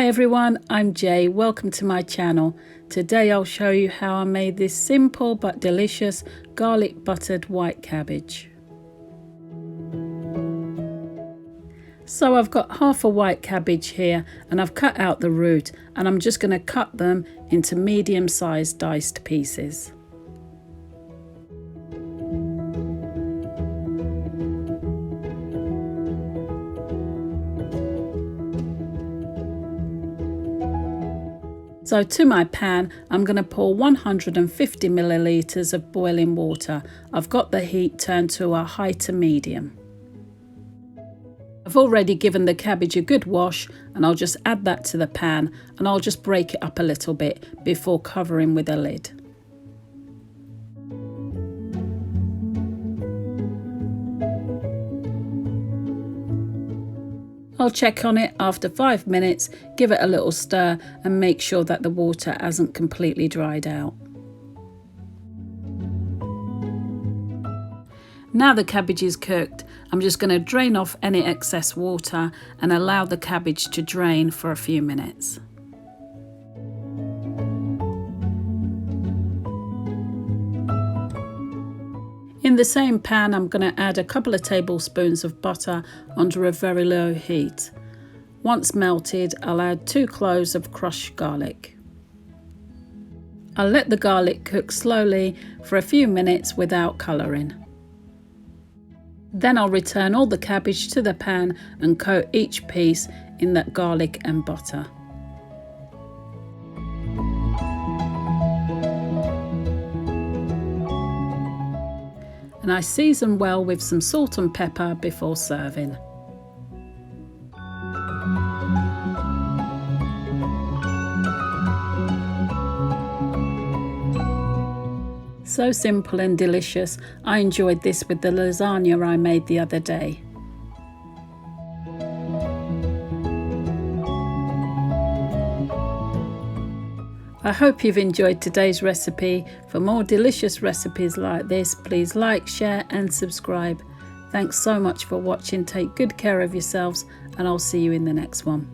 Hi everyone, I'm Jay. Welcome to my channel. Today I'll show you how I made this simple but delicious garlic buttered white cabbage. So I've got half a white cabbage here and I've cut out the root, and I'm just going to cut them into medium-sized diced pieces. So to my pan, I'm going to pour 150 milliliters of boiling water. I've got the heat turned to a high to medium. I've already given the cabbage a good wash, and I'll just add that to the pan and I'll just break it up a little bit before covering with a lid. I'll check on it after 5 minutes, give it a little stir and make sure that the water hasn't completely dried out. Now the cabbage is cooked, I'm just going to drain off any excess water and allow the cabbage to drain for a few minutes. In the same pan, I'm going to add a couple of tablespoons of butter under a very low heat. Once melted, I'll add 2 cloves of crushed garlic. I'll let the garlic cook slowly for a few minutes without colouring. Then I'll return all the cabbage to the pan and coat each piece in that garlic and butter. And I season well with some salt and pepper before serving. So simple and delicious. I enjoyed this with the lasagna I made the other day. I hope you've enjoyed today's recipe. For more delicious recipes like this, please like, share and subscribe. Thanks so much for watching. Take good care of yourselves and I'll see you in the next one.